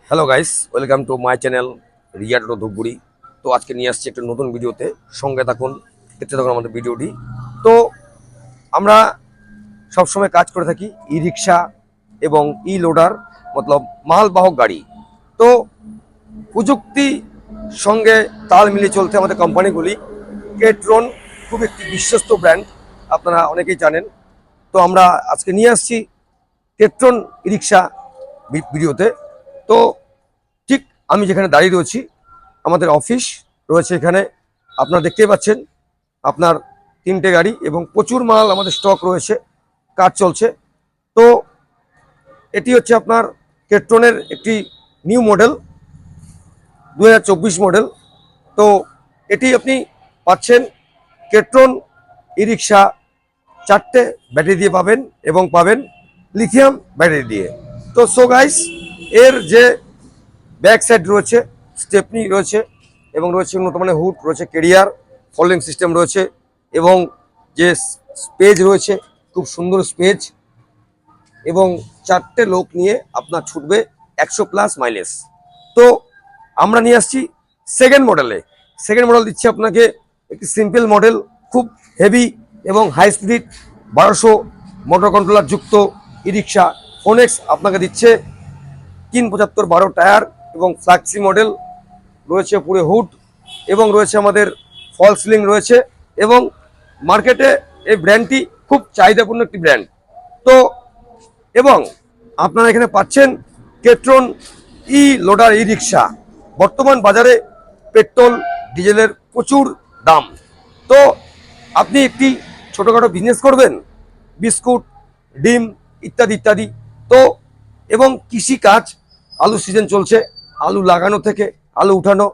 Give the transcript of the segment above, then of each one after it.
Hello guys, welcome to my channel Riya Toto Dhupguri. তো আজকে নিয়ে আসছি একটা নতুন ভিডিওতে, সঙ্গে থাকুন, দেখতে থাকুন আমাদের ভিডিওটি। তো আমরা সবসময় কাজ করে থাকি ই রিক্সা এবং ই লোডার, মতলব মালবাহক গাড়ি। তো প্রযুক্তি সঙ্গে তাল মিলিয়ে চলতে আমাদের কোম্পানিগুলি। কেট্রন খুব একটি বিশ্বস্ত ব্র্যান্ড, আপনারা অনেকেই জানেন। তো আমরা আজকে নিয়ে আসছি কেট্রন ই রিক্সা ভিডিওতে। তো ঠিক আমি যেখানে দাঁড়িয়ে রয়েছি, আমাদের অফিস রয়েছে এখানে, আপনারা দেখতেই পাচ্ছেন। আপনার 3টে গাড়ি এবং প্রচুর মাল আমাদের স্টক রয়েছে, কাজ চলছে। তো এটি হচ্ছে আপনার কেট্রনের একটি নিউ মডেল, 2024 মডেল। তো এটি আপনি পাচ্ছেন কেট্রন ই রিক্সা 4টে ব্যাটারি দিয়ে পাবেন এবং পাবেন লিথিয়াম ব্যাটারি দিয়ে। তো সো গাইস, এর যে ব্যাক সাইড রয়েছে, স্টেপনি রয়েছে এবং রয়েছে উন্নত মানের হুড রয়েছে, কেরিয়ার ফলোইং সিস্টেম রয়েছে এবং যে স্পেজ রয়েছে খুব সুন্দর স্পেজ, এবং 4টে লোক নিয়ে আপনার ছুটবে 100+ মাইলেজ। তো আমরা নিয়ে আসছি সেকেন্ড মডেল দিচ্ছি আপনাকে একটি সিম্পল মডেল, খুব হেভি এবং হাই স্পিড 1200 মোটর কন্ট্রোলার যুক্ত ই রিক্সা ফোনেক্স আপনাকে দিচ্ছে 375 12 টায়ার এবং ফ্ল্যাক্সি মডেল রয়েছে, পুরো হুড এবং রয়েছে আমাদের ফল সিলিং রয়েছে। এবং মার্কেটে এই ব্র্যান্ডটি খুব চাহিদাপূর্ণ একটি ব্র্যান্ড। তো এবং আপনারা এখানে পাচ্ছেন কেট্রন ই লোডার ই রিক্সা। বর্তমান বাজারে পেট্রোল ডিজেলের প্রচুর দাম। তো আপনি একটি ছোটোখাটো বিজনেস করবেন, বিস্কুট, ডিম ইত্যাদি ইত্যাদি। তো এবং কৃষি কাজ, আলু সিজন চলছে, আলু লাগানো থেকে আলু উঠানো,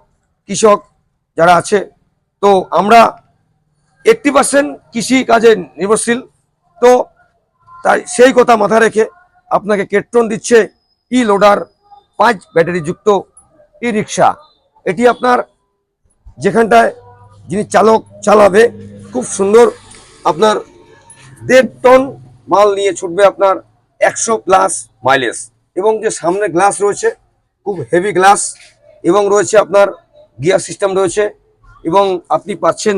কৃষক যারা আছে, তো আমরা 80% কৃষি কাজে নির্ভরশীল। তো তাই সেই কথা মাথায় রেখে আপনাকে কেট্রন দিচ্ছে ই লোডার 5 ব্যাটারি যুক্ত ই রিক্সা। এটি আপনার যেখানটায় যিনি চালক চালাবে, খুব সুন্দর আপনার 1.5 টন মাল নিয়ে ছুটবে আপনার 100+ মাইলেজ। এবং যে সামনে গ্লাস রয়েছে খুব হেভি গ্লাস, এবং রয়েছে আপনার গিয়ার সিস্টেম রয়েছে। এবং আপনি পাচ্ছেন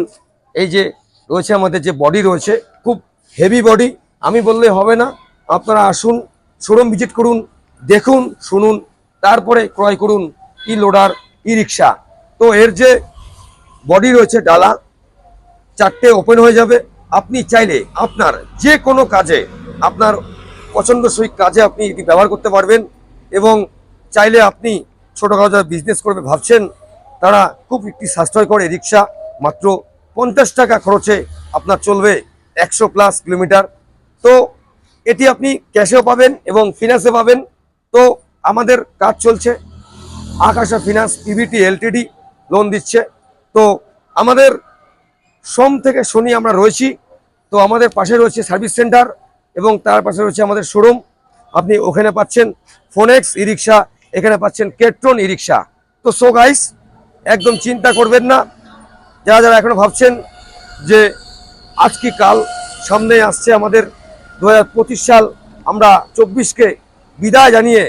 এই যে রয়েছে আমাদের যে বডি রয়েছে, খুব হেভি বডি, আমি বললে হবে না। আপনারা আসুন, শোরুম ভিজিট করুন, দেখুন, শুনুন, তারপরে ক্রয় করুন ই লোডার ই রিক্সা। তো এর যে বডি রয়েছে ডালা 4টে ওপেন হয়ে যাবে। আপনি চাইলে আপনার যে কোনো কাজে, আপনার পছন্দসই কাজে আপনি এটি ব্যবহার করতে পারবেন। এবং চাইলে আপনি ছোটোখাটো যারা বিজনেস করবে ভাবছেন, তারা খুব একটি সাশ্রয়কর এই রিক্সা, মাত্র 50 টাকা খরচে আপনার চলবে 100+ কিলোমিটার। তো এটি আপনি ক্যাশেও পাবেন এবং ফিনান্সে পাবেন। তো আমাদের কাজ চলছে, আকাশা ফিনান্স পিভিটি এলটিডি লোন দিচ্ছে। তো আমাদের সোম থেকে শনি আমরা রয়েছি। তো আমাদের পাশে রয়েছে সার্ভিস সেন্টার এবং তার পাশে রয়েছে আমাদের শোরুম। আপনি ওখানে পাচ্ছেন ফোনেক্স ই রিক্সা, এখানে পাচ্ছেন কেট্রন ই রিক্সা। তো সো গাইস, একদম চিন্তা করবেন না, যারা যারা এখনো ভাবছেন যে আজ কি কাল, সামনে আসছে আমাদের 2025 সাল, আমরা 24কে বিদায় জানিয়ে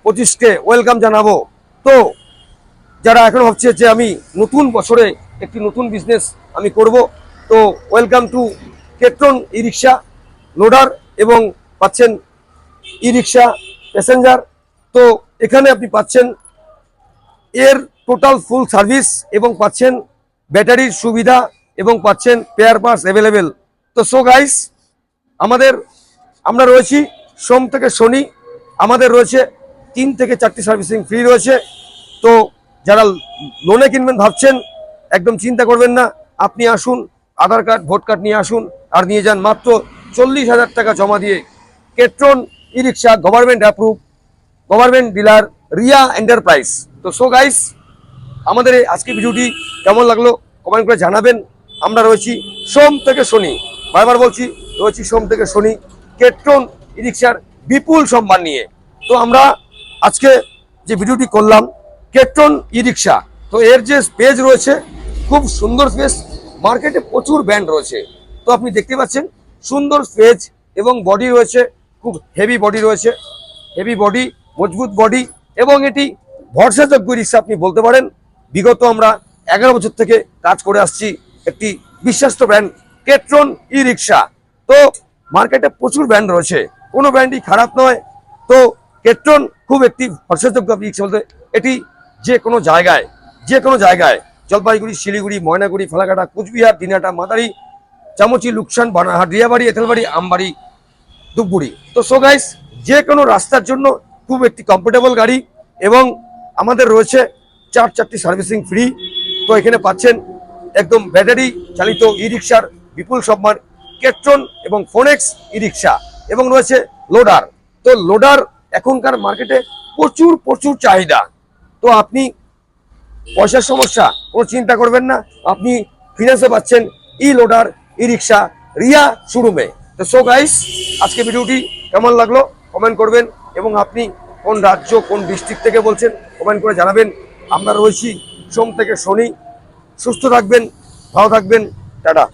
25কে ওয়েলকাম জানাবো। তো যারা এখন ভাবছে যে আমি নতুন বছরে একটি নতুন বিজনেস আমি করব, তো welcome to Ketron e rickshaw loader এবং পাচ্ছেন ই রিক্সা প্যাসেঞ্জার। তো এখানে আপনি পাচ্ছেন এর টোটাল ফুল সার্ভিস এবং পাচ্ছেন ব্যাটারির সুবিধা এবং পাচ্ছেন পেয়ার পার্টস অ্যাভেলেবেল। তো সো গাইস, আমরা রয়েছি সোম থেকে শনি, আমাদের রয়েছে 3 থেকে 4টি সার্ভিসিং ফ্রি রয়েছে। তো যারা লোনে কিনবেন ভাবছেন, একদম চিন্তা করবেন না, আপনি আসুন, আধার কার্ড ভোট কার্ড নিয়ে আসুন আর নিয়ে যান মাত্র 40,000 টাকা জমা দিয়ে Ketron e rickshaw government approve, government dealer Riya enterprise. তো সো গাইস, আমাদের এই আজকের ভিডিওটি কেমন লাগলো কমেন্ট করে জানাবেন। আমরা রয়েছি সোম থেকে শনি, বারবার বলছি, রয়েছি সোম থেকে শনি কেট্রন ই রিক্সার বিপুল সম্মান নিয়ে। তো আমরা আজকে যে ভিডিওটি করলাম কেট্রন ই রিক্সা, তো এর যে স্পেস রয়েছে খুব সুন্দর স্পেস, মার্কেটে প্রচুর ব্র্যান্ড রয়েছে। তো আপনি দেখতে পাচ্ছেন সুন্দর স্পেস এবং বডি রয়েছে, খুব হেভি বডি রয়েছে, হেভি বডি, মজবুত বডি এবং এটি ভরসাযোগ্য রিক্সা আপনি বলতে পারেন। বিগত আমরা 11 বছর থেকে কাজ করে আসছি একটি বিশ্বস্ত ব্র্যান্ড কেট্রন ই রিক্সা। তো মার্কেটে প্রচুর ব্র্যান্ড রয়েছে, কোনো ব্র্যান্ডই খারাপ নয়। তো কেট্রন খুব একটি ভরসাযোগ্য রিক্সা বলতে এটি যে কোনো জায়গায় জলপাইগুড়ি, শিলিগুড়ি, ময়নাগুড়ি, ফালাকাটা, কুচবিহার, দিনহাটা, মাদারি, চামচি, লুকসান, বানারহাট, রিয়াবাড়ি, এঁথেলবাড়ি, আমবাড়ি, ধূপগুড়ি। তো সো গাইস, যে কোনো রাস্তার জন্য খুব একটি কমফোর্টেবল গাড়ি এবং আমাদের রয়েছে 4টি সার্ভিসিং ফ্রি। তো এখানে পাচ্ছেন একদম ব্যাটারি চালিত ই রিক্সার বিপুল সম্মান কেট্রন এবং ফোনেক্স ই রিক্সা, এবং রয়েছে লোডার। তো লোডার এখনকার মার্কেটে প্রচুর চাহিদা। তো আপনি পয়সার সমস্যা কোনো চিন্তা করবেন না, আপনি ফিনান্সে পাচ্ছেন ই লোডার ই রিক্সা রিয়া শোরুমে। তো সো গাইস, আজকে ভিডিওটি কেমন লাগলো কমেন্ট করবেন, এবং আপনি কোন রাজ্য কোন ডিস্ট্রিক্ট থেকে বলছেন কমেন্ট করে জানাবেন। আমরা রয়েছি সোম থেকে শনি। সুস্থ থাকবেন, ভালো থাকবেন, টাটা।